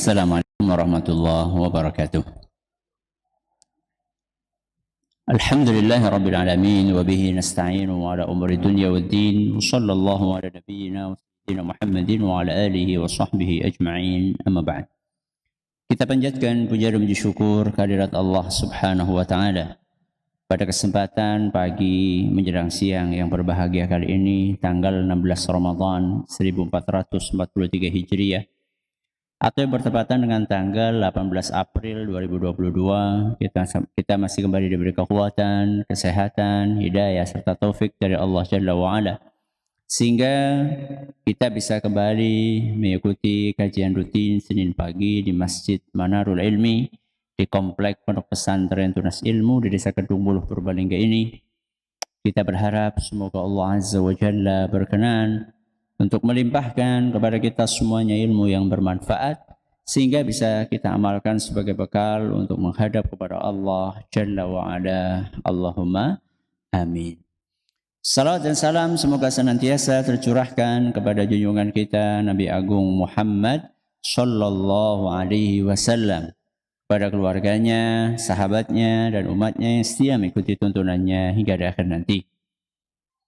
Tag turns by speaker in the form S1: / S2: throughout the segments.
S1: Assalamualaikum warahmatullahi wabarakatuh. Alhamdulillahi rabbil alamin wa bihi nasta'inu ala umuri dunya waddin. Sallallahu ala nabiyyina wa sayyidina Muhammadin wa ala alihi wa sahbihi ajma'in. Amma ba'd. Kita panjatkan puja dan puji syukur kehadirat Allah Subhanahu wa taala. Pada kesempatan pagi menjelang siang yang berbahagia kali ini, tanggal 16 Ramadan 1443 Hijriah, atau yang bertepatan dengan tanggal 18 April 2022, kita masih kembali diberi kekuatan, kesehatan, hidayah serta taufik dari Allah Jalla wa Ala, sehingga kita bisa kembali mengikuti kajian rutin Senin pagi di Masjid Manarul Ilmi di Komplek Pondok Pesantren Tunas Ilmu di Desa Kedung Buluh, Purbalingga ini. Kita berharap semoga Allah Azza wa Jalla berkenan untuk melimpahkan kepada kita semuanya ilmu yang bermanfaat, sehingga bisa kita amalkan sebagai bekal untuk menghadap kepada Allah Jalla wa'ala. Allahumma amin. Salam dan salam semoga senantiasa tercurahkan kepada junjungan kita Nabi Agung Muhammad Sallallahu Alaihi Wasallam, pada keluarganya, sahabatnya, dan umatnya yang setia mengikuti tuntunannya hingga di akhir nanti.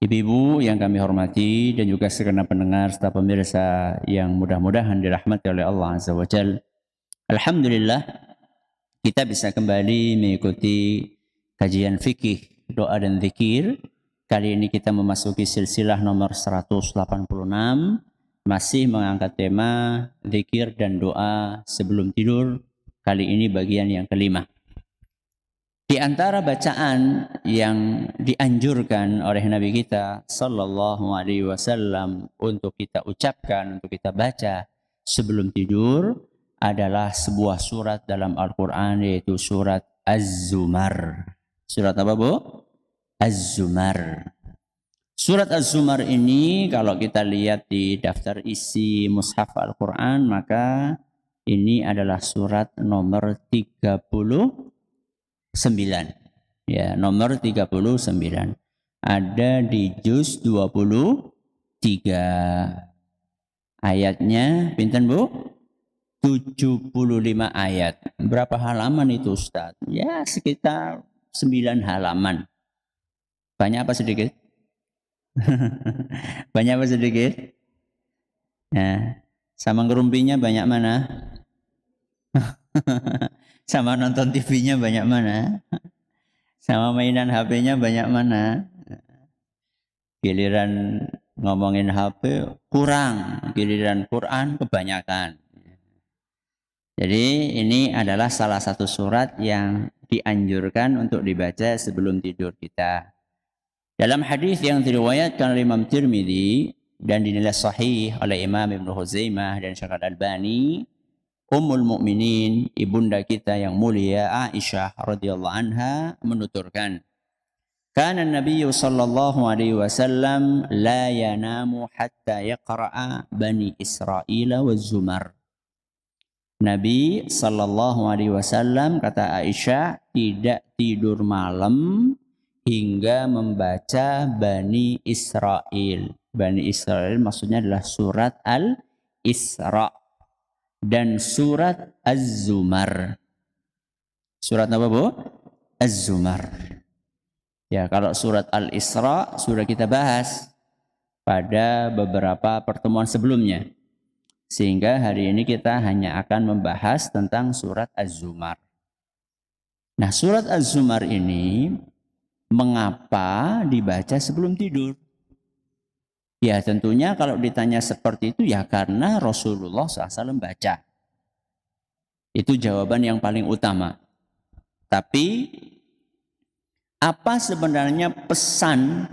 S1: Ibu-ibu yang kami hormati dan juga segenap pendengar serta pemirsa yang mudah-mudahan dirahmati oleh Allah Azza wa Jalla. Alhamdulillah kita bisa kembali mengikuti kajian fikih, doa dan zikir. Kali ini kita memasuki silsilah nomor 186, masih mengangkat tema zikir dan doa sebelum tidur. Kali ini bagian yang kelima. Di antara bacaan yang dianjurkan oleh Nabi kita Sallallahu Alaihi Wasallam untuk kita ucapkan, untuk kita baca sebelum tidur adalah sebuah surat dalam Al-Quran, yaitu surat Az-Zumar. Surat apa, Bu? Az-Zumar. Surat Az-Zumar ini kalau kita lihat di daftar isi mushaf Al-Quran, maka ini adalah surat nomor 39. Ya, nomor 39. Ada di juz 23. Ayatnya pinten, Bu? 75 ayat. Berapa halaman itu, Ustaz? Ya, sekitar 9 halaman. Banyak apa sedikit? Banyak apa sedikit? Nah, sama ngerumpinya banyak mana? Sama nonton TV-nya banyak mana? Sama mainan HP-nya banyak mana? Giliran ngomongin HP kurang, giliran Quran kebanyakan. Jadi ini adalah salah satu surat yang dianjurkan untuk dibaca sebelum tidur kita. Dalam hadis yang diriwayatkan oleh Imam Tirmidzi dan dinilai sahih oleh Imam Ibnu Huzaimah dan Syekh Al-Albani, Ummul Mukminin, ibunda kita yang mulia Aisyah radhiyallahu anha menuturkan, "Kana Nabi sallallahu alaihi wasallam la yanamu hatta yaqra'a Bani Israil wa Zumar." Nabi sallallahu alaihi wasallam, kata Aisyah, tidak tidur malam hingga membaca Bani Israil. Bani Israil maksudnya adalah surat Al-Isra dan surat Az-Zumar. Surat apa, Bu? Az-Zumar. Ya, kalau surat Al-Isra sudah kita bahas pada beberapa pertemuan sebelumnya. Sehingga hari ini kita hanya akan membahas tentang surat Az-Zumar. Nah, surat Az-Zumar ini mengapa dibaca sebelum tidur? Ya tentunya kalau ditanya seperti itu ya karena Rasulullah SAW baca. Itu jawaban yang paling utama. Tapi apa sebenarnya pesan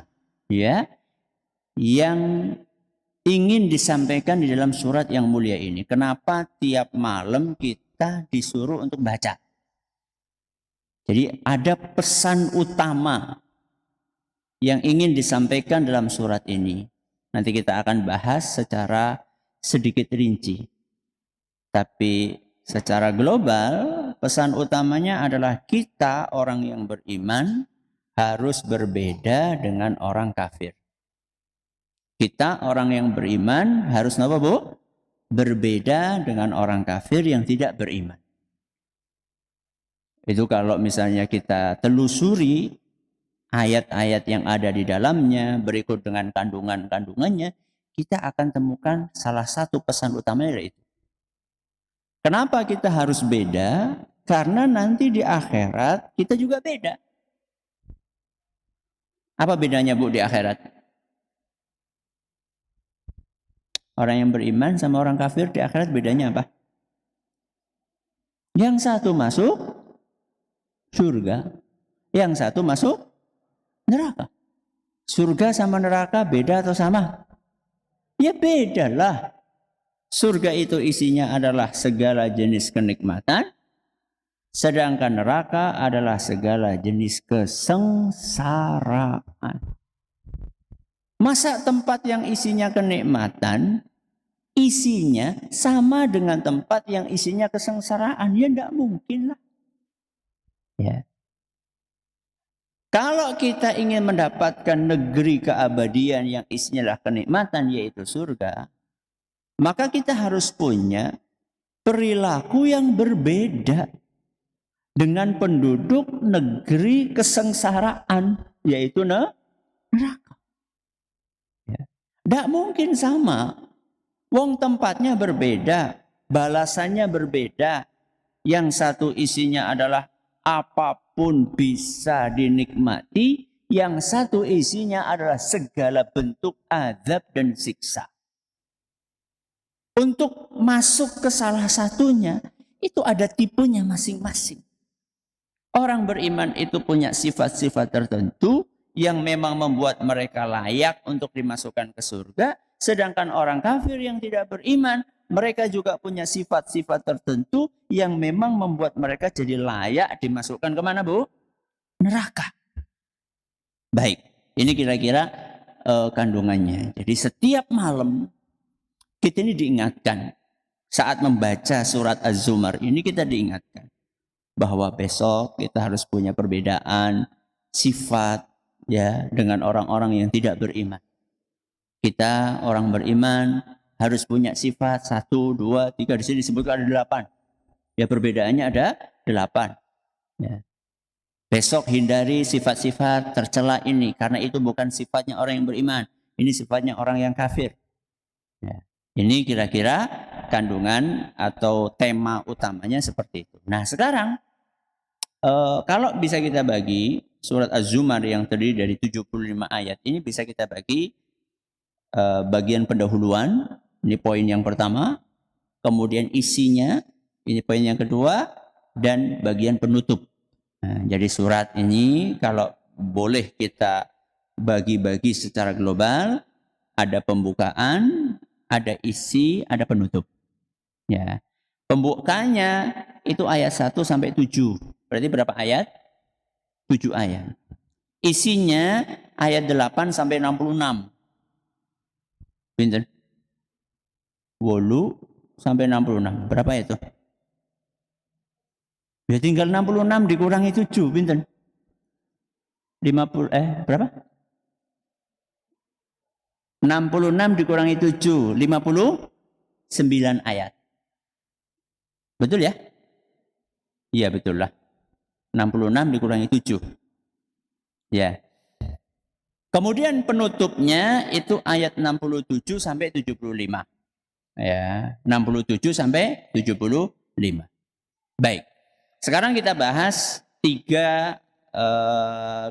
S1: ya yang ingin disampaikan di dalam surat yang mulia ini? Kenapa tiap malam kita disuruh untuk baca? Jadi ada pesan utama yang ingin disampaikan dalam surat ini. Nanti kita akan bahas secara sedikit rinci. Tapi secara global, pesan utamanya adalah kita orang yang beriman harus berbeda dengan orang kafir. Kita orang yang beriman harus apa, Bu? berbeda dengan orang kafir yang tidak beriman. Itu kalau misalnya kita telusuri ayat-ayat yang ada di dalamnya berikut dengan kandungan-kandungannya, kita akan temukan salah satu pesan utamanya yaitu. Kenapa kita harus beda? Karena nanti di akhirat kita juga beda. Apa bedanya Bu di akhirat? Orang yang beriman sama orang kafir di akhirat bedanya apa? Yang satu masuk surga, yang satu masuk neraka. Surga sama neraka beda atau sama? Ya beda lah. Surga itu isinya adalah segala jenis kenikmatan, sedangkan neraka adalah segala jenis kesengsaraan. Masa tempat yang isinya kenikmatan, isinya sama dengan tempat yang isinya kesengsaraan? Ya tidak mungkin lah. Ya. Kalau kita ingin mendapatkan negeri keabadian yang isinya adalah kenikmatan, yaitu surga, maka kita harus punya perilaku yang berbeda dengan penduduk negeri kesengsaraan, yaitu neraka. Ya. Tidak mungkin sama. Wong tempatnya berbeda, balasannya berbeda. Yang satu isinya adalah apapun bisa dinikmati, yang satu isinya adalah segala bentuk azab dan siksa. Untuk masuk ke salah satunya, itu ada tipenya masing-masing. Orang beriman itu punya sifat-sifat tertentu yang memang membuat mereka layak untuk dimasukkan ke surga. Sedangkan orang kafir yang tidak beriman, mereka juga punya sifat-sifat tertentu yang memang membuat mereka jadi layak dimasukkan kemana Bu? Neraka. Baik, ini kira-kira kandungannya. Jadi setiap malam kita ini diingatkan saat membaca surat Az-Zumar ini kita diingatkan bahwa besok kita harus punya perbedaan sifat ya dengan orang-orang yang tidak beriman. Kita orang beriman harus punya sifat 1, 2, 3, di sini disebutkan ada 8. Ya perbedaannya ada 8. Ya. Besok hindari sifat-sifat tercela ini karena itu bukan sifatnya orang yang beriman. Ini sifatnya orang yang kafir. Ya. Ini kira-kira kandungan atau tema utamanya seperti itu. Nah sekarang kalau bisa kita bagi surat Az-Zumar yang terdiri dari 75 ayat ini bisa kita bagi bagian pendahuluan, ini poin yang pertama, kemudian isinya, ini poin yang kedua, dan bagian penutup. Nah, jadi surat ini kalau boleh kita bagi-bagi secara global, ada pembukaan, ada isi, ada penutup. Ya. Pembukanya itu ayat 1 sampai 7. Berarti berapa ayat? 7 ayat. Isinya ayat 8 sampai 66. Pinten? 8 sampai 66. Berapa itu? Ya tinggal 66 dikurangi 7, pinten? 50 berapa? 66 dikurangi 7, 59 ayat. Betul ya? Iya betul lah. 66 dikurangi 7. Ya. Kemudian penutupnya itu ayat 67 sampai 75. Ya, 67 sampai 75. Baik. Sekarang kita bahas 3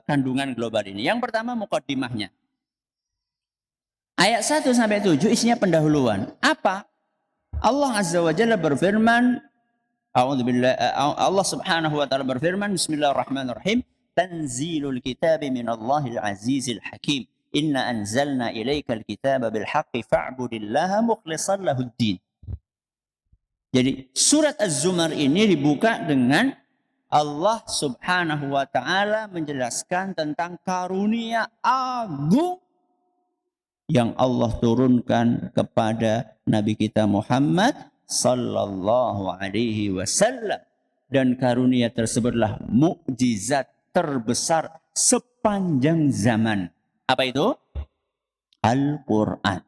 S1: kandungan global ini. Yang pertama mukaddimahnya. Ayat 1 sampai 7 isinya pendahuluan. Apa? Allah Azza wa Jalla berfirman, Allah Subhanahu wa taala berfirman, Bismillahirrahmanirrahim, Tanzilul kitabi minallahil azizil hakim. Inna anzalna ilaikal kitaba bil haqqi fa'budillaha mukhlishan lahuddin. Jadi surat Az-Zumar ini dibuka dengan Allah Subhanahu wa taala menjelaskan tentang karunia agung yang Allah turunkan kepada Nabi kita Muhammad sallallahu alaihi wasallam, dan karunia tersebutlah mukjizat terbesar sepanjang zaman. Apa itu? Al-Quran.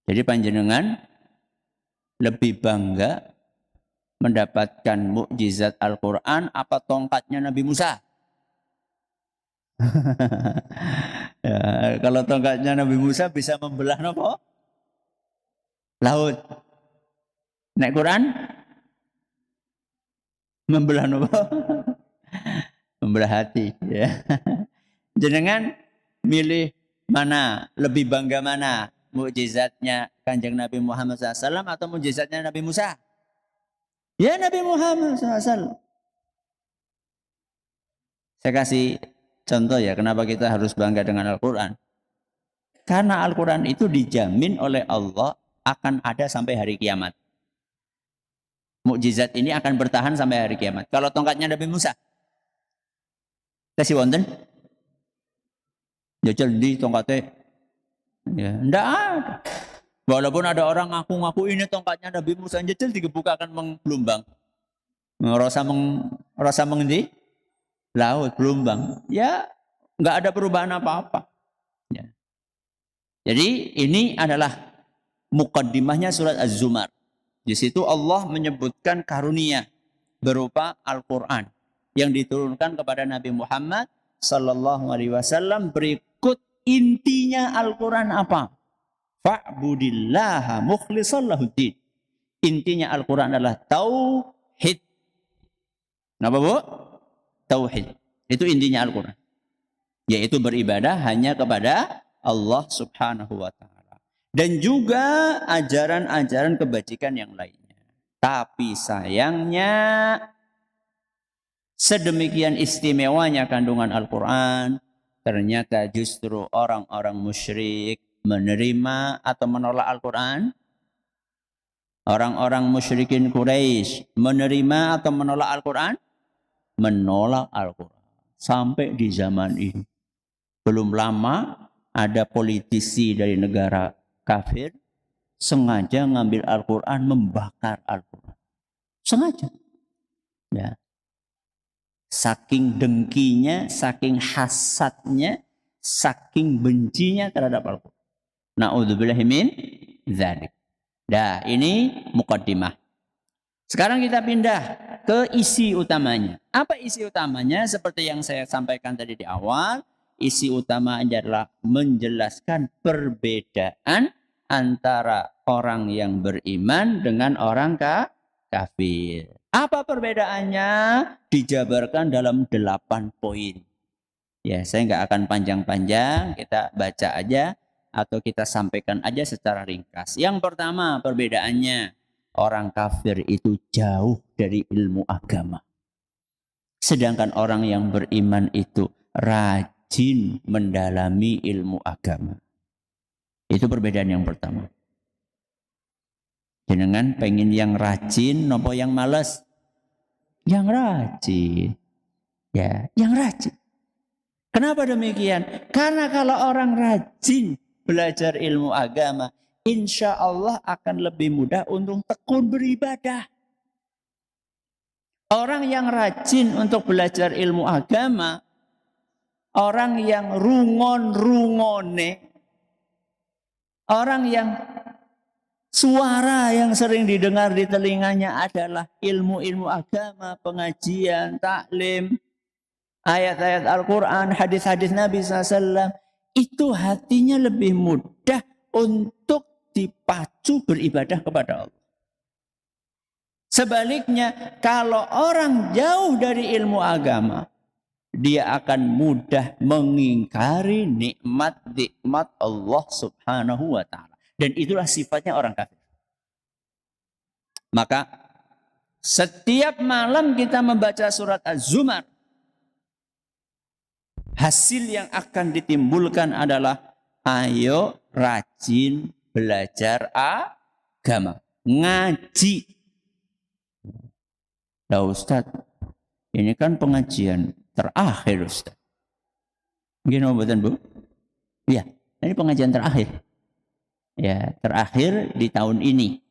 S1: Jadi panjenengan lebih bangga mendapatkan mukjizat Al-Quran apa tongkatnya Nabi Musa? Ya, kalau tongkatnya Nabi Musa bisa membelah apa? Laut. Nek Quran membelah apa? Membelah hati. Ya. Jenengan milih mana? Lebih bangga mana? Mukjizatnya Kanjeng Nabi Muhammad SAW atau mukjizatnya Nabi Musa? Ya Nabi Muhammad SAW. Saya kasih contoh ya, kenapa kita harus bangga dengan Al-Quran. Karena Al-Quran itu dijamin oleh Allah akan ada sampai hari kiamat. Mukjizat ini akan bertahan sampai hari kiamat. Kalau tongkatnya Nabi Musa, kasih wonten, jajal di tongkatnya, ya, ndak ada. Walaupun ada orang ngaku-ngaku ini tongkatnya Nabi Musa, jajal digebukakan menggelombang, rasa mengendi, laut gelombang, ya, nggak ada perubahan apa-apa. Ya. Jadi ini adalah mukaddimahnya surat Az-Zumar. Di situ Allah menyebutkan karunia berupa Al-Quran yang diturunkan kepada Nabi Muhammad Sallallahu Alaihi Wasallam. Berikut intinya Al-Quran apa? Fa'budillaha mukhlishan lahuddin. Intinya Al-Quran adalah tauhid. Kenapa Bu? Tauhid. Itu intinya Al-Quran. Yaitu beribadah hanya kepada Allah Subhanahu wa Ta'ala. Dan juga ajaran-ajaran kebajikan yang lainnya. Tapi sayangnya sedemikian istimewanya kandungan Al-Quran, ternyata justru orang-orang musyrik menerima atau menolak Al-Quran. Orang-orang musyrikin Quraisy menerima atau menolak Al-Quran? Menolak Al-Quran. Sampai di zaman ini. Belum lama ada politisi dari negara kafir sengaja ngambil Al-Quran, membakar Al-Quran. Sengaja. Ya. Saking dengkinya, saking hasadnya, saking bencinya terhadap Al-Quran. Na'udzubillahi min dzalik. Nah, ini mukaddimah. Sekarang kita pindah ke isi utamanya. Apa isi utamanya? Seperti yang saya sampaikan tadi di awal, isi utamanya adalah menjelaskan perbedaan antara orang yang beriman dengan orang kafir. Apa perbedaannya? Dijabarkan dalam 8 poin. Ya, saya nggak akan panjang-panjang, kita baca aja atau kita sampaikan aja secara ringkas. Yang pertama perbedaannya, orang kafir itu jauh dari ilmu agama. Sedangkan orang yang beriman itu rajin mendalami ilmu agama. Itu perbedaan yang pertama. Jenengan pengen yang rajin, nopo yang malas? Yang rajin. Ya, yang rajin. Kenapa demikian? Karena kalau orang rajin belajar ilmu agama, insya Allah akan lebih mudah untuk tekun beribadah. Orang yang rajin untuk belajar ilmu agama, orang yang rungon-rungone, orang yang suara yang sering didengar di telinganya adalah ilmu-ilmu agama, pengajian, taklim, ayat-ayat Al-Quran, hadis-hadis Nabi SAW, itu hatinya lebih mudah untuk dipacu beribadah kepada Allah. Sebaliknya, kalau orang jauh dari ilmu agama, dia akan mudah mengingkari nikmat-nikmat Allah Subhanahu wa Ta'ala. Dan itulah sifatnya orang kafir. Maka setiap malam kita membaca surat Az-Zumar, hasil yang akan ditimbulkan adalah ayo rajin belajar agama, ngaji. Nah Ustaz, ini kan pengajian terakhir Ustaz. Gini betul Bu? Iya, ini pengajian terakhir. Ya, terakhir di tahun ini.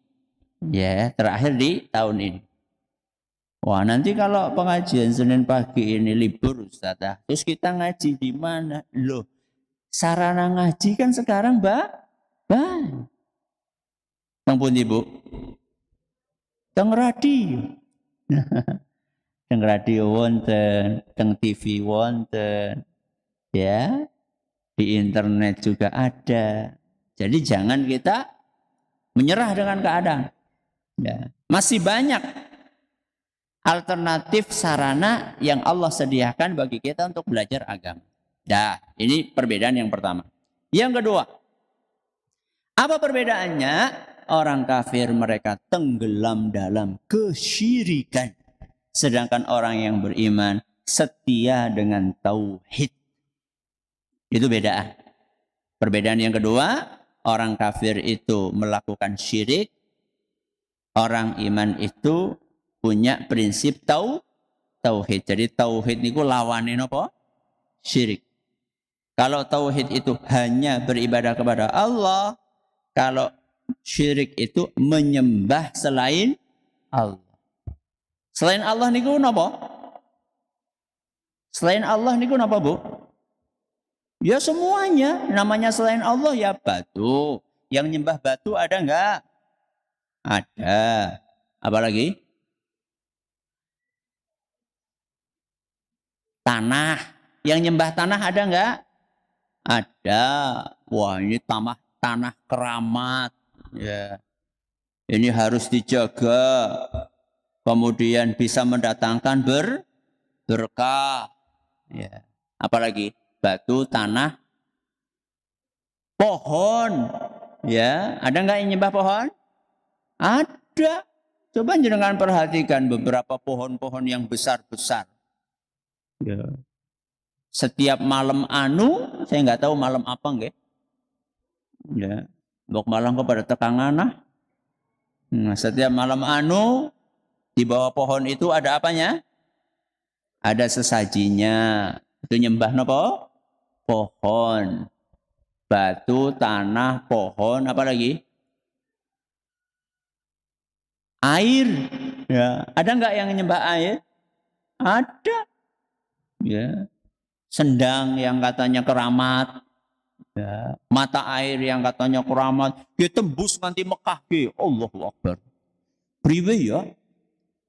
S1: Ya, terakhir di tahun ini. Wah, nanti kalau pengajian Senin pagi ini libur Ustaz, terus kita ngaji di mana? Loh, sarana ngaji kan sekarang banyak. Teng pundi, Bu? Teng radio. Teng radio wonten, teng TV wonten. Ya, di internet juga ada. Jadi jangan kita menyerah dengan keadaan. Ya. Masih banyak alternatif sarana yang Allah sediakan bagi kita untuk belajar agama. Nah, ini perbedaan yang pertama. Yang kedua, apa perbedaannya? Orang kafir mereka tenggelam dalam kesyirikan. Sedangkan orang yang beriman setia dengan tauhid. Itu beda. Perbedaan yang kedua, orang kafir itu melakukan syirik. Orang iman itu punya prinsip tauhid. Jadi tauhid niku lawane napa? Syirik. Kalau tauhid itu hanya beribadah kepada Allah, kalau syirik itu menyembah selain Allah. Selain Allah niku napa? Selain Allah niku napa, Bu? Ya semuanya. Namanya selain Allah ya batu. Yang nyembah batu ada enggak? Ada. Apalagi? Tanah. Yang nyembah tanah ada enggak? Ada. Wah, ini tanah keramat. Ya. Ini harus dijaga. Kemudian bisa mendatangkan berkah. Ya. Apalagi? Batu, tanah, pohon. Ya, ada enggak yang nyembah pohon? Ada. Coba jangan perhatikan beberapa pohon-pohon yang besar-besar. Ya. Setiap malam saya nggak tahu malam apa nggak. Ya, bok malam kepada tekanganah. Nah, setiap malam di bawah pohon itu ada apanya? Ada sesajinya. Itu nyembah napa? Pohon. Batu, tanah, pohon, apa lagi? Air. Ya, ada nggak yang nyembah air? Ada. Ya. Sendang yang katanya keramat. Ya. Mata air yang katanya keramat. Dia tembus nanti Mekah. Allahu Akbar. Priwe ya?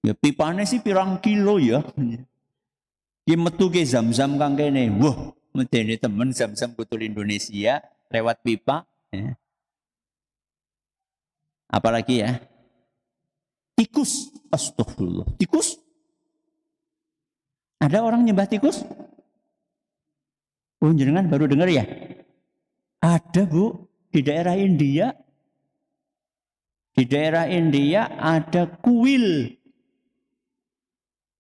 S1: Ya pipane sih pirang kilo ya. Dia metu ke Zam-Zam kang kene. Wah, medeni temen Zam-Zam kutul Indonesia lewat pipa. Ya. Apalagi ya? Tikus. Astagfirullah. Tikus? Ada orang nyembah tikus? Oh, jenengan baru dengar ya? Ada, Bu, di daerah India. Di daerah India ada kuil.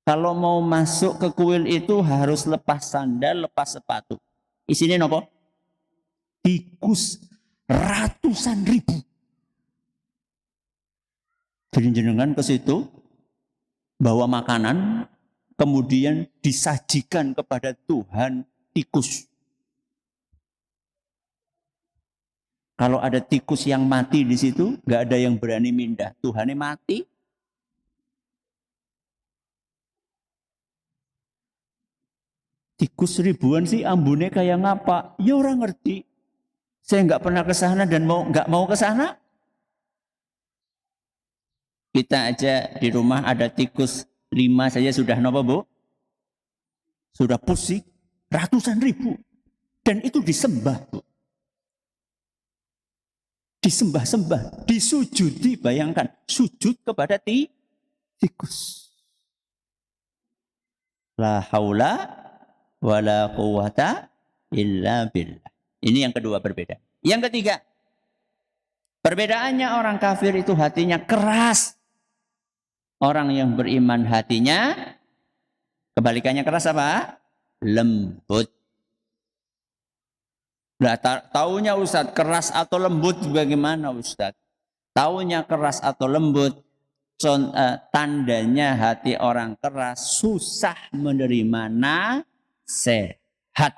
S1: Kalau mau masuk ke kuil itu harus lepas sandal, lepas sepatu. Isinya nopo? Tikus ratusan ribu. Jadi jenengan ke situ bawa makanan, kemudian disajikan kepada Tuhan tikus. Kalau ada tikus yang mati di situ, nggak ada yang berani mindah. Tuhannya mati. Tikus ribuan sih ambune kayak ngapa? Ya orang ngerti. Saya nggak pernah ke sana dan nggak mau ke sana. Kita aja di rumah ada tikus 5 saja sudah napa, Bu? Sudah pusing ratusan ribu. Dan itu disembah, Bu. Disembah-sembah, disujudi, bayangkan, sujud kepada tikus. La haula wala quwata illa billah. Ini yang kedua berbeda. Yang ketiga, perbedaannya orang kafir itu hatinya keras. Orang yang beriman hatinya, kebalikannya keras apa? Lembut. Nah, taunya Ustadz, keras atau lembut bagaimana Ustadz? Taunya keras atau lembut, tandanya hati orang keras susah menerima nasihat.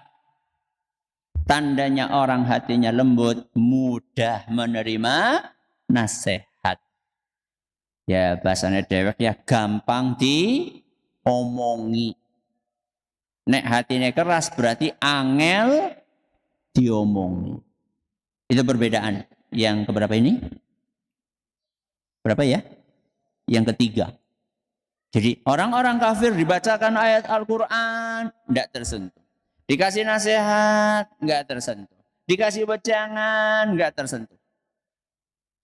S1: Tandanya orang hatinya lembut, mudah menerima nasihat. Ya bahasanya dewek ya gampang diomongi. Nek hatinya keras berarti angel diomongi. Itu perbedaan. Yang keberapa ini? Berapa ya? Yang ketiga. Jadi orang-orang kafir dibacakan ayat Al-Quran, tidak tersentuh. Dikasih nasihat, nggak tersentuh. Dikasih wejangan, nggak tersentuh.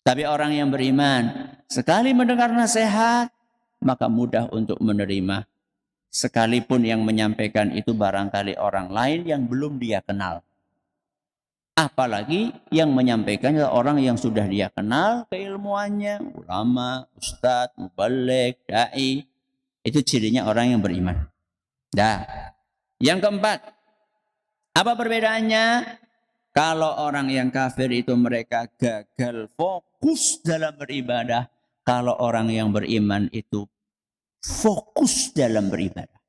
S1: Tapi orang yang beriman, sekali mendengar nasihat, maka mudah untuk menerima. Sekalipun yang menyampaikan itu barangkali orang lain yang belum dia kenal. Apalagi yang menyampaikan adalah orang yang sudah dia kenal keilmuannya, ulama, ustadz, mubaligh, dai. Itu cirinya orang yang beriman. Dah. Yang keempat, apa perbedaannya? Kalau orang yang kafir itu mereka gagal fokus dalam beribadah. Kalau orang yang beriman itu fokus dalam beribadah.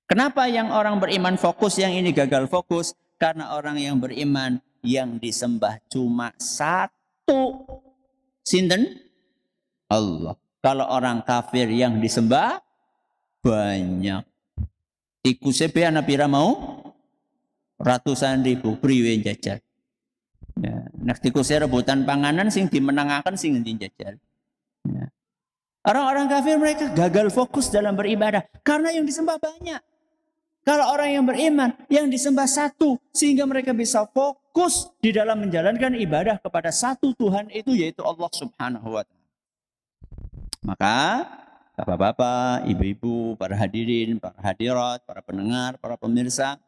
S1: Kenapa yang orang beriman fokus, yang ini gagal fokus? Karena orang yang beriman yang disembah cuma satu. Sinten? Allah. Kalau orang kafir yang disembah banyak. Iku sepian pira mau? Ratusan ribu priwe jajal. Ya, nek tikusé rebutan panganan sing dimenangaken sing endi jajal. Ya. Orang-orang kafir mereka gagal fokus dalam beribadah karena yang disembah banyak. Kalau orang yang beriman yang disembah satu sehingga mereka bisa fokus di dalam menjalankan ibadah kepada satu Tuhan itu yaitu Allah Subhanahu wa taala. Maka bapak-bapak, ibu-ibu, para hadirin, para hadirat, para pendengar, para pemirsa,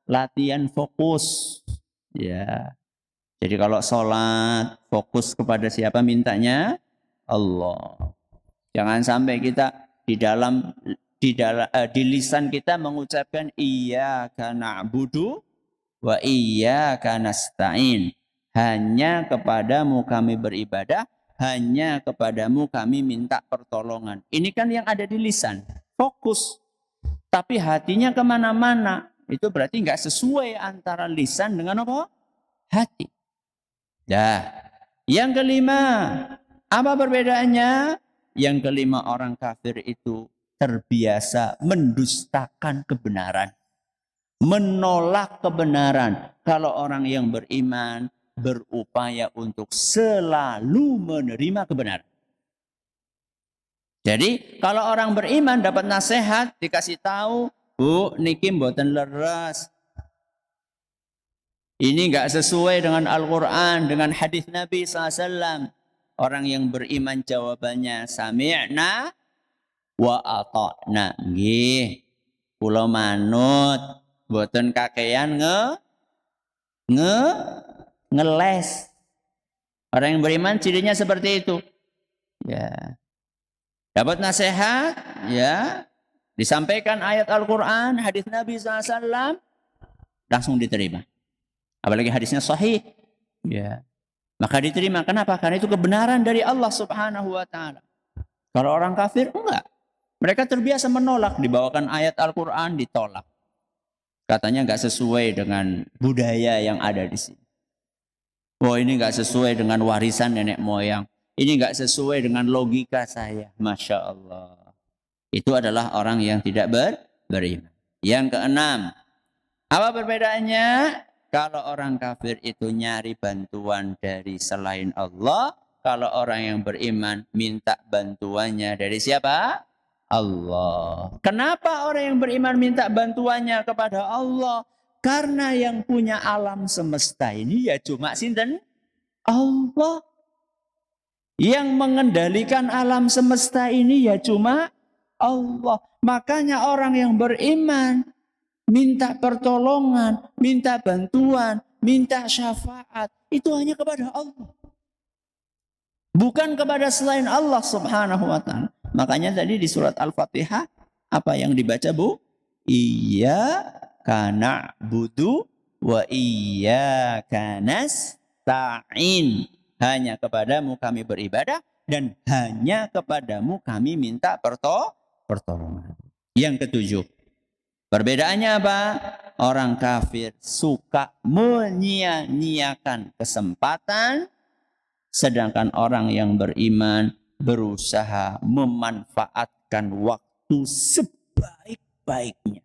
S1: latihan fokus. Ya. Jadi kalau sholat, fokus kepada siapa mintanya? Allah. Jangan sampai kita di lisan kita mengucapkan iyyaka na'budu wa iyyaka nasta'in. Hanya kepadamu kami beribadah, hanya kepadamu kami minta pertolongan. Ini kan yang ada di lisan, fokus. Tapi hatinya kemana-mana. Itu berarti nggak sesuai antara lisan dengan apa? Hati. Dah. Yang kelima, apa perbedaannya? Yang kelima, orang kafir itu terbiasa mendustakan kebenaran. Menolak kebenaran. Kalau orang yang beriman berupaya untuk selalu menerima kebenaran. Jadi kalau orang beriman dapat nasihat, dikasih tahu, Bu, niki mboten leres. Ini enggak sesuai dengan Al-Quran, dengan hadis Nabi SAW. Orang yang beriman jawabannya, sami'na wa ata'na. Nggih, kula manut, mboten kakean ngeles. Orang yang beriman cirinya seperti itu. Ya. Dapat nasihat, ya. Disampaikan ayat Al-Quran, hadis Nabi SAW, langsung diterima. Apalagi hadisnya sahih. Ya. Maka diterima. Kenapa? Karena itu kebenaran dari Allah Subhanahu wa taala. Kalau orang kafir enggak. Mereka terbiasa menolak, dibawakan ayat Al-Quran ditolak. Katanya enggak sesuai dengan budaya yang ada di sini. Oh, ini enggak sesuai dengan warisan nenek moyang. Ini enggak sesuai dengan logika saya. Masya Allah. Itu adalah orang yang tidak beriman. Yang keenam, apa perbedaannya? Kalau orang kafir itu nyari bantuan dari selain Allah, kalau orang yang beriman minta bantuannya dari siapa? Allah. Kenapa orang yang beriman minta bantuannya kepada Allah? Karena yang punya alam semesta ini ya cuma sinten? Allah. Yang mengendalikan alam semesta ini ya cuma Allah. Makanya orang yang beriman minta pertolongan, minta bantuan, minta syafaat. Itu hanya kepada Allah. Bukan kepada selain Allah Subhanahu wa ta'ala. Makanya tadi di surat Al-Fatihah, apa yang dibaca, Bu? Iyyaka na'budu wa iyyaka nasta'in. Hanya kepadamu kami beribadah dan hanya kepadamu kami minta pertolongan. Yang ketujuh, perbedaannya apa? Orang kafir suka menyia-nyiakan kesempatan, sedangkan orang yang beriman berusaha memanfaatkan waktu sebaik-baiknya.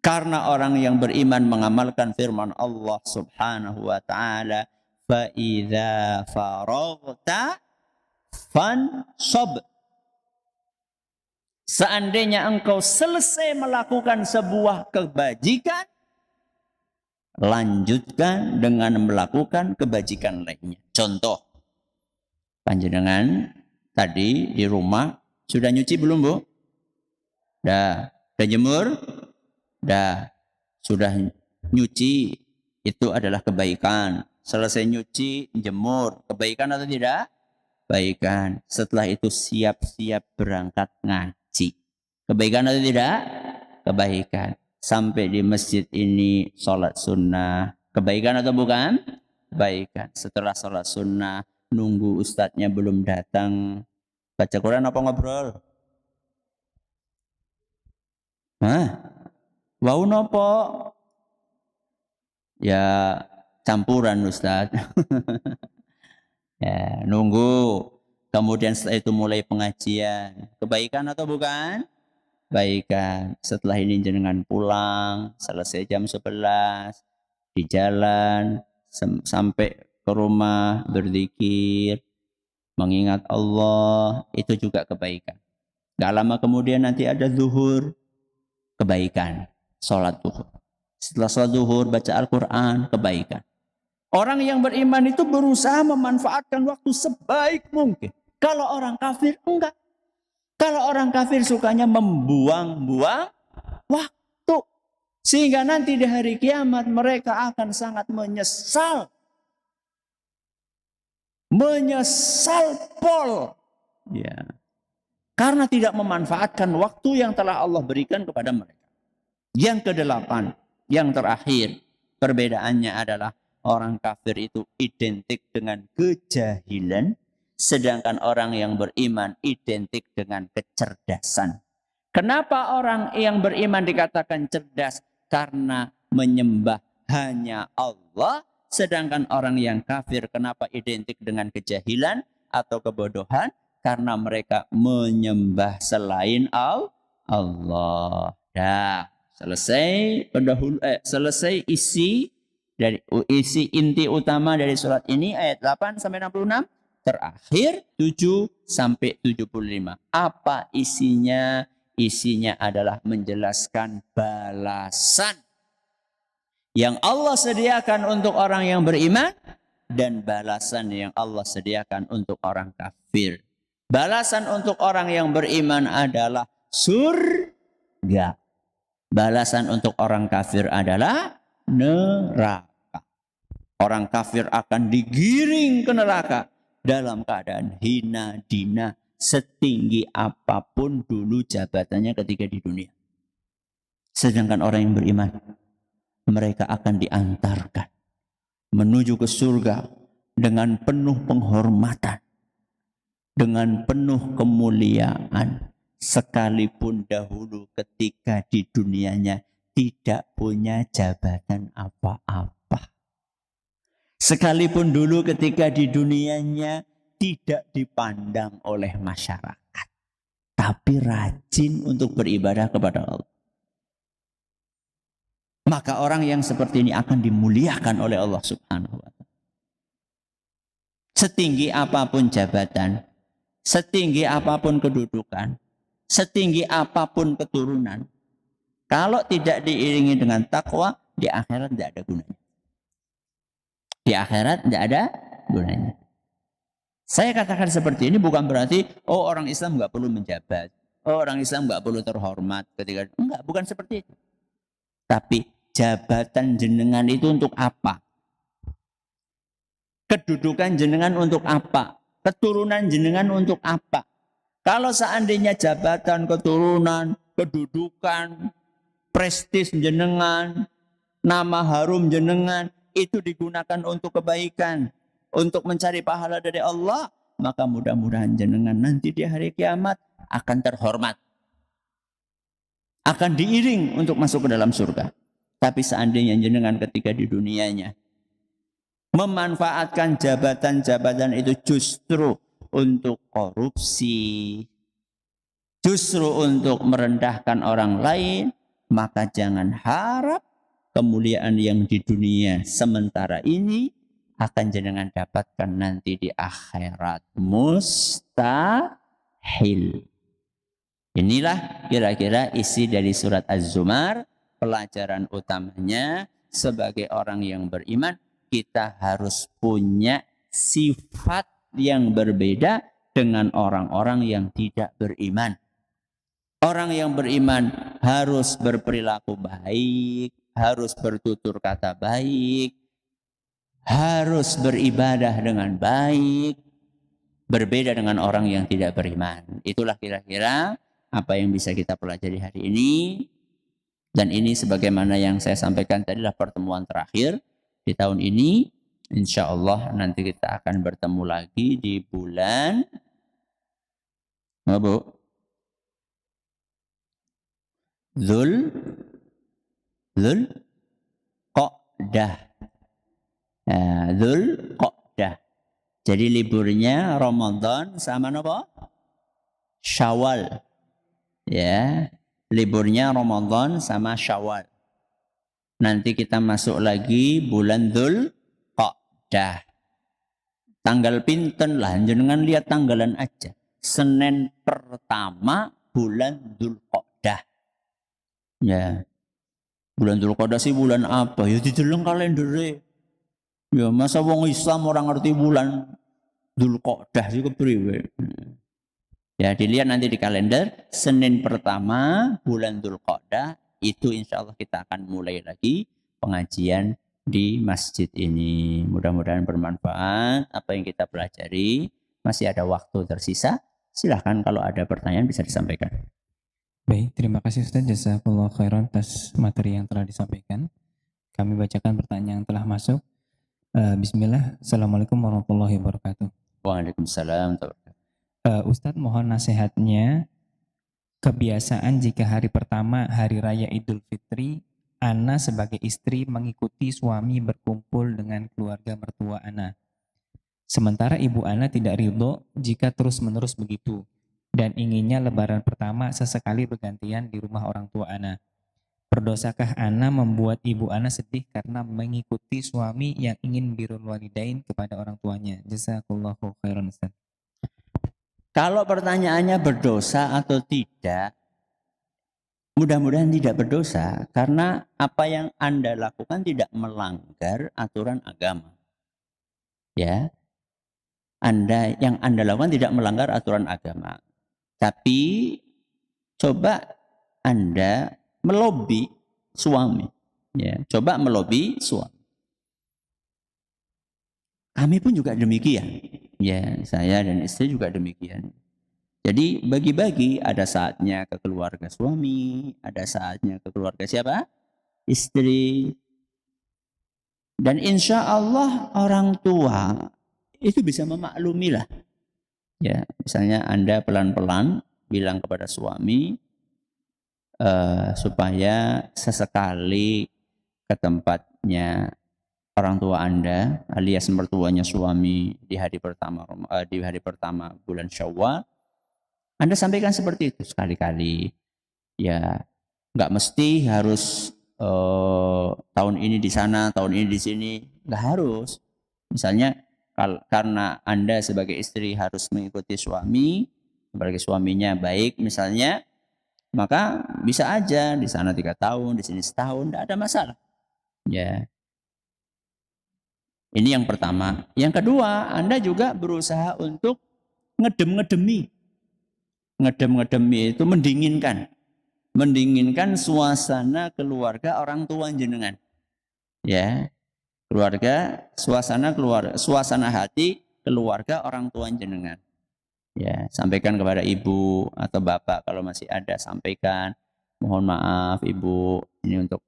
S1: Karena orang yang beriman mengamalkan firman Allah Subhanahu wa ta'ala, فَإِذَا فَرَغْتَ Fansab. Seandainya engkau selesai melakukan sebuah kebajikan, lanjutkan dengan melakukan kebajikan lainnya. Contoh, panjenengan tadi di rumah sudah nyuci belum, Bu? Udah jemur? Sudah nyuci, itu adalah kebaikan. Selesai nyuci, jemur, kebaikan atau tidak? Kebaikan. Setelah itu siap-siap berangkat ngaji. Kebaikan atau tidak? Kebaikan. Sampai di masjid ini sholat sunnah. Kebaikan atau bukan? Kebaikan. Setelah sholat sunnah, nunggu ustadznya belum datang. Baca Quran apa ngobrol? Wau nopo? Ya campuran Ustaz. Ya, nunggu. Kemudian setelah itu mulai pengajian. Kebaikan atau bukan? Kebaikan. Setelah ini jenengan pulang, selesai jam 11, di jalan, sampai ke rumah, berzikir, mengingat Allah, itu juga kebaikan. Gak lama kemudian nanti ada zuhur, kebaikan. Sholat zuhur. Setelah sholat zuhur, baca Al-Quran, kebaikan. Orang yang beriman itu berusaha memanfaatkan waktu sebaik mungkin. Kalau orang kafir, enggak. Kalau orang kafir sukanya membuang-buang waktu. Sehingga nanti di hari kiamat mereka akan sangat menyesal. Menyesal pol. Ya. Karena tidak memanfaatkan waktu yang telah Allah berikan kepada mereka. Yang kedelapan, yang terakhir, perbedaannya adalah orang kafir itu identik dengan kejahilan, sedangkan orang yang beriman identik dengan kecerdasan. Kenapa orang yang beriman dikatakan cerdas? Karena menyembah hanya Allah, sedangkan orang yang kafir kenapa identik dengan kejahilan atau kebodohan? Karena mereka menyembah selain Allah. Selesai isi inti utama dari surat ini ayat 8 sampai 66, terakhir 7 sampai 75. Apa isinya? Isinya adalah menjelaskan balasan yang Allah sediakan untuk orang yang beriman dan balasan yang Allah sediakan untuk orang kafir. Balasan untuk orang yang beriman adalah surga. Balasan untuk orang kafir adalah neraka. Orang kafir akan digiring ke neraka dalam keadaan hina dina setinggi apapun dulu jabatannya ketika di dunia. Sedangkan orang yang beriman, mereka akan diantarkan menuju ke surga dengan penuh penghormatan, dengan penuh kemuliaan. Sekalipun dahulu ketika di dunianya tidak punya jabatan apa-apa. Sekalipun dulu ketika di dunianya tidak dipandang oleh masyarakat. Tapi rajin untuk beribadah kepada Allah. Maka orang yang seperti ini akan dimuliakan oleh Allah Subhanahu wa ta'ala. Setinggi apapun jabatan, setinggi apapun kedudukan, setinggi apapun keturunan, kalau tidak diiringi dengan takwa, di akhirat tidak ada gunanya. Di akhirat tidak ada gunanya. Saya katakan seperti ini bukan berarti orang Islam nggak perlu menjabat, orang Islam nggak perlu terhormat ketika enggak, bukan seperti itu. Tapi jabatan jenengan itu untuk apa? Kedudukan jenengan untuk apa? Keturunan jenengan untuk apa? Kalau seandainya jabatan, keturunan, kedudukan, prestis jenengan, nama harum jenengan, itu digunakan untuk kebaikan, untuk mencari pahala dari Allah, maka mudah-mudahan jenengan nanti di hari kiamat akan terhormat. Akan diiring untuk masuk ke dalam surga. Tapi seandainya jenengan ketika di dunianya memanfaatkan jabatan-jabatan itu justru untuk korupsi, justru untuk merendahkan orang lain, maka jangan harap kemuliaan yang di dunia sementara ini akan jenengan dapatkan nanti di akhirat. mustahil. Inilah kira-kira isi dari surat Az-Zumar. Pelajaran utamanya sebagai orang yang beriman, kita harus punya sifat yang berbeda dengan orang-orang yang tidak beriman. Orang yang beriman harus berperilaku baik, harus bertutur kata baik, harus beribadah dengan baik, berbeda dengan orang yang tidak beriman. Itulah kira-kira apa yang bisa kita pelajari hari ini. Dan ini sebagaimana yang saya sampaikan tadi adalah pertemuan terakhir di tahun ini. Insya Allah nanti kita akan bertemu lagi di bulan apa Bu? Dzul Qa'dah. Dzul Qa'dah. Jadi liburnya Ramadan sama apa? Syawal. Ya, liburnya Ramadan sama Syawal. Nanti kita masuk lagi bulan Dzul Qa'dah. Tanggal pinten lah, jenengan lihat tanggalan aja. Senin pertama bulan Dzul Qa'dah. Ya. Bulan Dzul Qa'dah sih bulan apa? Ya dideleng kalendere. Ya masa wong Islam orang ngerti bulan Dzul Qa'dah sih kepriwe. Ya dilihat nanti di kalender Senin pertama bulan Dzul Qa'dah itu insya Allah kita akan mulai lagi pengajian di masjid ini. Mudah-mudahan bermanfaat apa yang kita pelajari. Masih ada waktu tersisa. Silahkan kalau ada pertanyaan bisa disampaikan.
S2: Baik, terima kasih Ustaz. Jazakallah khairan atas materi yang telah disampaikan. Kami bacakan pertanyaan yang telah masuk. Bismillah. Assalamualaikum warahmatullahi wabarakatuh.
S1: Waalaikumsalam.
S2: Ustadz mohon nasihatnya, kebiasaan jika hari pertama hari raya Idul Fitri, Ana sebagai istri mengikuti suami berkumpul dengan keluarga mertua Ana. Sementara ibu Ana tidak ridho jika terus-menerus begitu dan inginnya lebaran pertama sesekali bergantian di rumah orang tua Ana. Berdosakah Ana membuat ibu Ana sedih karena mengikuti suami yang ingin birrul walidain kepada orang tuanya? Jazakallahu khairan Ustaz.
S1: Kalau pertanyaannya berdosa atau tidak, mudah-mudahan tidak berdosa karena apa yang Anda lakukan tidak melanggar aturan agama. Ya. Yang Anda lakukan tidak melanggar aturan agama. Tapi coba Anda melobi suami. Ya, coba melobi suami. Kami pun juga demikian. Ya, saya dan istri juga demikian. Jadi bagi-bagi, ada saatnya ke keluarga suami, ada saatnya ke keluarga siapa? Istri. Dan insya Allah orang tua itu bisa memaklumi lah. Ya, misalnya Anda pelan-pelan bilang kepada suami supaya sesekali ke tempatnya orang tua Anda alias mertuanya suami di hari pertama bulan Syawal, Anda sampaikan seperti itu sekali-kali. Ya, nggak mesti harus tahun ini di sana, tahun ini di sini, nggak harus. Misalnya karena Anda sebagai istri harus mengikuti suami, sebagai suaminya baik misalnya, maka bisa aja di sana 3 tahun, di sini setahun, tidak ada masalah. Ya. Ini yang pertama. Yang kedua, Anda juga berusaha untuk ngedem-ngedemi. Ngedem-ngedemi itu mendinginkan. Mendinginkan suasana keluarga orang tua jenengan. Ya. Keluarga, suasana hati keluarga orang tua jenengan. Ya, sampaikan kepada ibu atau bapak kalau masih ada, sampaikan. Mohon maaf ibu, ini untuk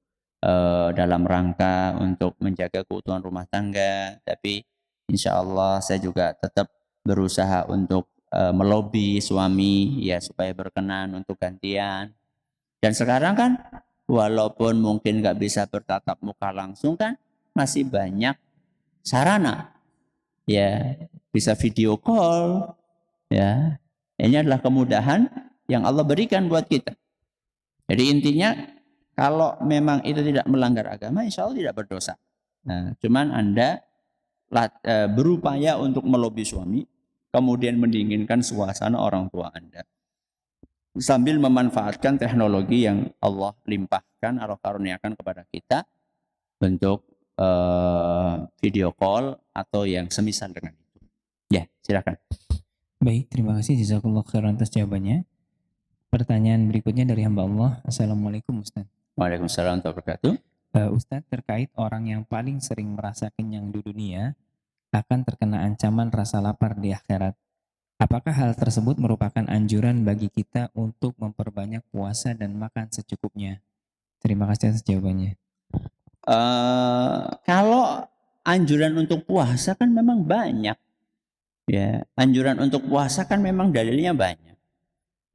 S1: dalam rangka untuk menjaga keutuhan rumah tangga, tapi insya Allah saya juga tetap berusaha untuk melobi suami ya supaya berkenan untuk gantian. Dan sekarang kan walaupun mungkin nggak bisa bertatap muka langsung kan masih banyak sarana ya, bisa video call ya. Ini adalah kemudahan yang Allah berikan buat kita. Jadi intinya kalau memang itu tidak melanggar agama, insya Allah tidak berdosa. Nah, cuman Anda berupaya untuk melobi suami. kemudian mendinginkan suasana orang tua Anda. Sambil memanfaatkan teknologi yang Allah limpahkan atau karuniakan kepada kita, bentuk video call atau yang semisal dengan itu. Ya, silakan.
S2: Baik, terima kasih jazakallah khairan atas jawabannya. Pertanyaan berikutnya dari hamba Allah. Assalamualaikum Ustaz.
S1: Waalaikumsalam warahmatullahi wabarakatuh.
S2: Ustaz, terkait orang yang paling sering merasa kenyang di dunia akan terkena ancaman rasa lapar di akhirat. Apakah hal tersebut merupakan anjuran bagi kita untuk memperbanyak puasa dan makan secukupnya? Terima kasih atas jawabannya.
S1: Kalau anjuran untuk puasa kan memang banyak. Ya, anjuran untuk puasa kan memang dalilnya banyak.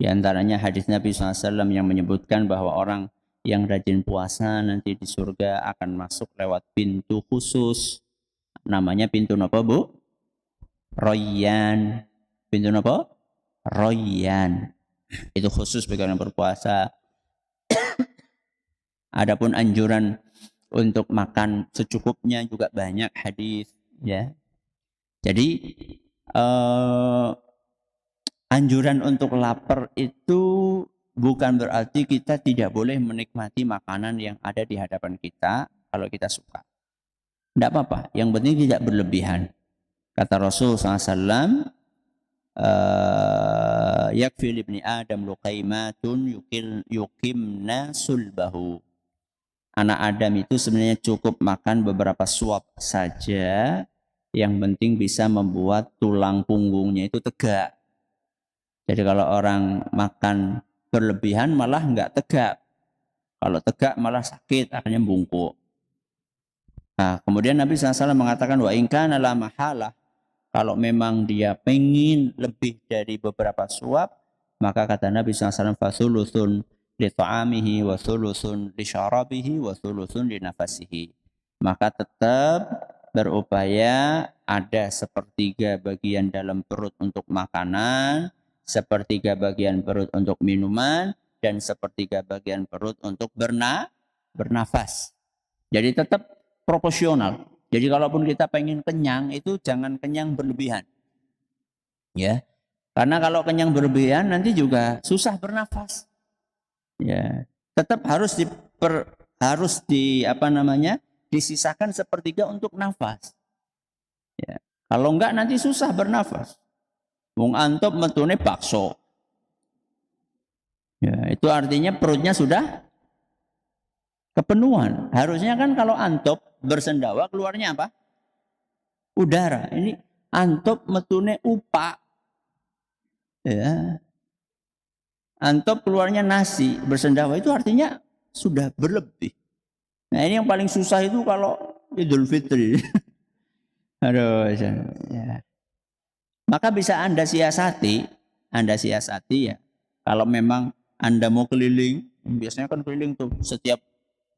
S1: Di antaranya hadis Nabi SAW yang menyebutkan bahwa orang yang rajin puasa nanti di surga akan masuk lewat pintu khusus. Namanya pintu apa, Bu? Royan. Pintu apa? Royan. Itu khusus bagi orang berpuasa. Adapun anjuran untuk makan secukupnya juga banyak hadis, ya. Jadi anjuran untuk lapar itu bukan berarti kita tidak boleh menikmati makanan yang ada di hadapan kita kalau kita suka. Tidak apa-apa, yang penting tidak berlebihan. Kata Rasul SAW, yakfil ibni Adam luqaimatun yukimna sulbahu. Anak Adam itu sebenarnya cukup makan beberapa suap saja, yang penting bisa membuat tulang punggungnya itu tegak. Jadi kalau orang makan berlebihan malah nggak tegak. Kalau tegak malah sakit, akhirnya bungkuk. Nah, kemudian Nabi SAW mengatakan, wa in kana la mahalah, kalau memang dia pengin lebih dari beberapa suap, maka kata Nabi SAW, fasulusun li ta'amihi wa sulusun li syarabihi wa sulusun li nafasihi. Maka tetap berupaya ada sepertiga bagian dalam perut untuk makanan, sepertiga bagian perut untuk minuman, dan sepertiga bagian perut untuk bernafas. Jadi tetap proporsional. Jadi kalaupun kita pengen kenyang, itu jangan kenyang berlebihan. Ya. Karena kalau kenyang berlebihan nanti juga susah bernafas. Ya. Tetap harus disisakan sepertiga untuk nafas. Ya. Kalau enggak nanti susah bernafas. Wong antop metune bakso. Ya, itu artinya perutnya sudah kepenuhan. Harusnya kan kalau antop bersendawa keluarnya apa? Udara. Ini antop metune upak. Ya. Antop keluarnya nasi, bersendawa itu artinya sudah berlebih. Nah, ini yang paling susah itu kalau Idul Fitri. Aduh, ya. Maka bisa Anda siasati ya. Kalau memang Anda mau keliling, biasanya kan keliling tuh, setiap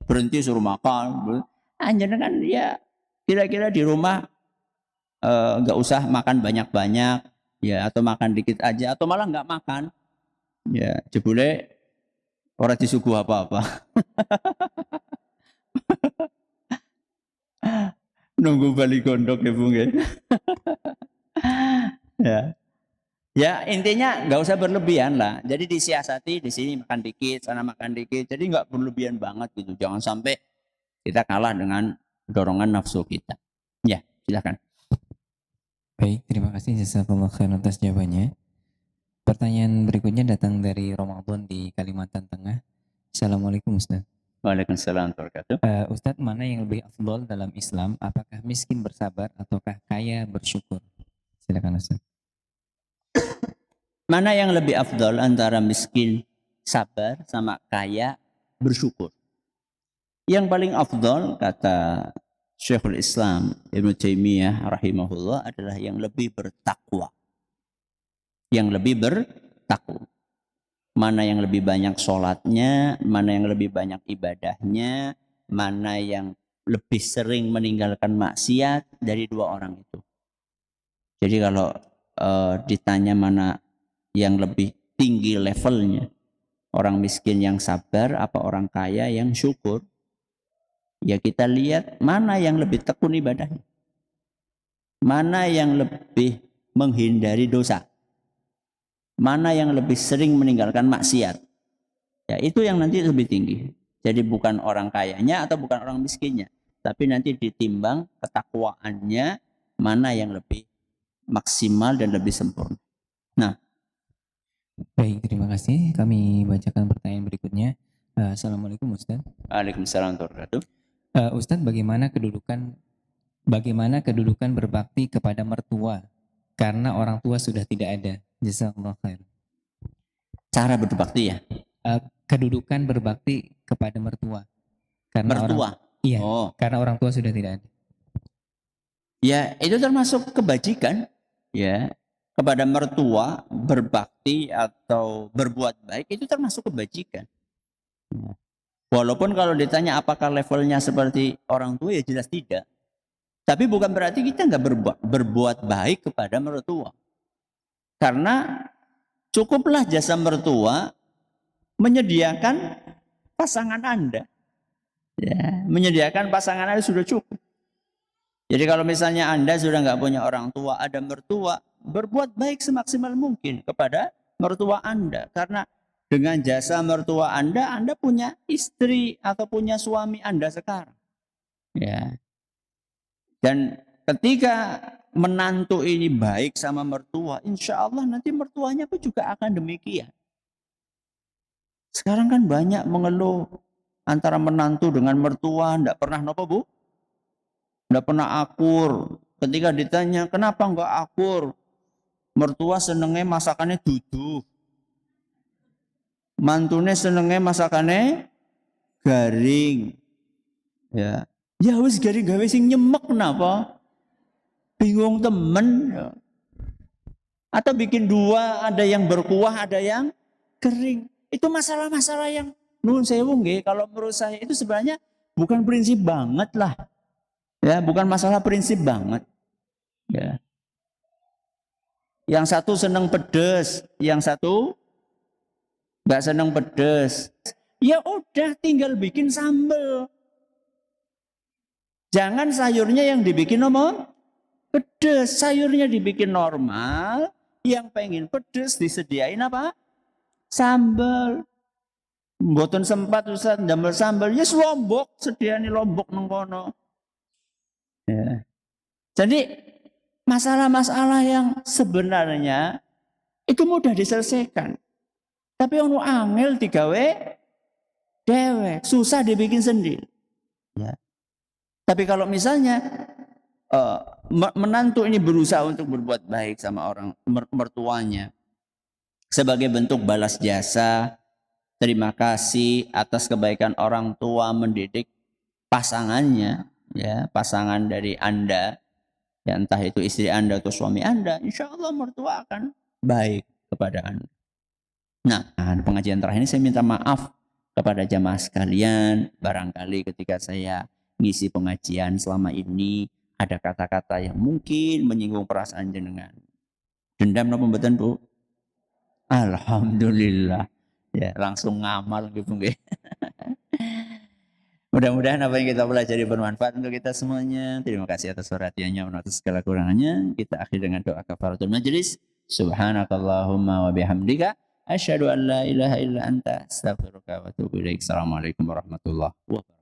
S1: berhenti suruh makan. Anda kan ya kira-kira di rumah nggak usah makan banyak-banyak, ya, atau makan dikit aja, atau malah nggak makan, ya, jebule orang disuguh apa-apa. Nunggu balik gondok ya Bung ya. Ya. Ya intinya nggak usah berlebihan lah. Jadi disiasati, di sini makan dikit, sana makan dikit. Jadi nggak berlebihan banget gitu. Jangan sampai kita kalah dengan dorongan nafsu kita. Ya, silakan.
S2: Baik, terima kasih jazakallah khairan atas jawabannya. Pertanyaan berikutnya datang dari Ramadan di Kalimantan Tengah. Assalamualaikum Ustaz.
S1: Waalaikumsalam warahmatullahi wabarakatuh.
S2: Ustaz, mana yang lebih afdol dalam Islam? Apakah miskin bersabar ataukah kaya bersyukur? Silakan Ustaz.
S1: Mana yang lebih afdol antara miskin sabar sama kaya bersyukur? Yang paling afdol kata Syekhul Islam Ibnu Taimiyah rahimahullah adalah yang lebih bertakwa. Yang lebih bertakwa. Mana yang lebih banyak sholatnya, mana yang lebih banyak ibadahnya, mana yang lebih sering meninggalkan maksiat dari dua orang itu. Jadi kalau ditanya mana yang lebih tinggi levelnya, orang miskin yang sabar apa orang kaya yang syukur, ya kita lihat mana yang lebih tekun ibadahnya, mana yang lebih menghindari dosa? Mana yang lebih sering meninggalkan maksiat? Ya, itu yang nanti lebih tinggi. Jadi bukan orang kayanya atau bukan orang miskinnya, tapi nanti ditimbang ketakwaannya mana yang lebih maksimal dan lebih sempurna. Nah,
S2: Baik, terima kasih. Kami bacakan pertanyaan berikutnya. Assalamualaikum Ustadz.
S1: Waalaikumsalam warahmatullahi wabarakatuh.
S2: Ustadz, bagaimana kedudukan berbakti kepada mertua karena orang tua sudah tidak ada? Jazakallah khair.
S1: Cara berbakti ya.
S2: Kedudukan berbakti kepada mertua karena
S1: Mertua.
S2: iya,
S1: Oh,
S2: karena orang tua sudah tidak ada.
S1: ya itu termasuk kebajikan. Ya, kepada mertua berbakti atau berbuat baik itu termasuk kebajikan. Ya. Walaupun kalau ditanya apakah levelnya seperti orang tua, ya jelas tidak. Tapi bukan berarti kita nggak berbuat baik kepada mertua. Karena cukuplah jasa mertua menyediakan pasangan Anda. Ya, menyediakan pasangan Anda sudah cukup. Jadi kalau misalnya Anda sudah nggak punya orang tua, ada mertua, berbuat baik semaksimal mungkin kepada mertua Anda. Karena dengan jasa mertua Anda punya istri atau punya suami Anda sekarang. Ya. Dan ketika menantu ini baik sama mertua, insya Allah nanti mertuanya pun juga akan demikian. Sekarang kan banyak mengeluh antara menantu dengan mertua, tidak pernah nopo bu, tidak pernah akur. Ketika ditanya kenapa enggak akur, mertua senengnya masakannya duduh, mantune senengnya masakannya garing. Ya, ya wis garing gawe sing nyemek kenapa? Bingung temen. Ya. Atau bikin dua, ada yang berkuah, ada yang kering. Itu masalah-masalah yang nuwun sewu nggih, kalau menurut saya itu sebenarnya bukan prinsip banget lah. Ya, bukan masalah prinsip banget. Ya. Yang satu seneng pedes, yang satu nggak seneng pedes. Ya udah, tinggal bikin sambel. Jangan sayurnya yang dibikin pedes, sayurnya dibikin normal. Yang pengen pedes disediain apa? Sambal. Mboten sempat Ustaz ndamel sambal, yes lombok, sediani lombok nang kono. Ya. Jadi masalah-masalah yang sebenarnya itu mudah diselesaikan. Tapi ono angel digawe dewek, susah dibikin sendiri. Ya. Tapi kalau misalnya menantu ini berusaha untuk berbuat baik sama orang mertuanya sebagai bentuk balas jasa, terima kasih atas kebaikan orang tua mendidik pasangannya, ya, pasangan dari Anda, ya, entah itu istri Anda atau suami Anda, insya Allah mertua akan baik kepada Anda. Nah, pengajian terakhir ini saya minta maaf kepada jamaah sekalian, barangkali ketika saya ngisi pengajian selama ini ada kata-kata yang mungkin menyinggung perasaan jenengan. Dendam napa mboten, Bu? Alhamdulillah. Ya, langsung ngamal gitu nggih. Mudah-mudahan apa yang kita pelajari bermanfaat untuk kita semuanya. Terima kasih atas perhatiannya, atas segala kurangannya. Kita akhiri dengan doa kafaratul majelis. Subhanakallahumma wa bihamdika asyhadu an la ilaha illa anta astaghfiruka wa atubu ilaik. Assalamualaikum warahmatullahi wabarakatuh.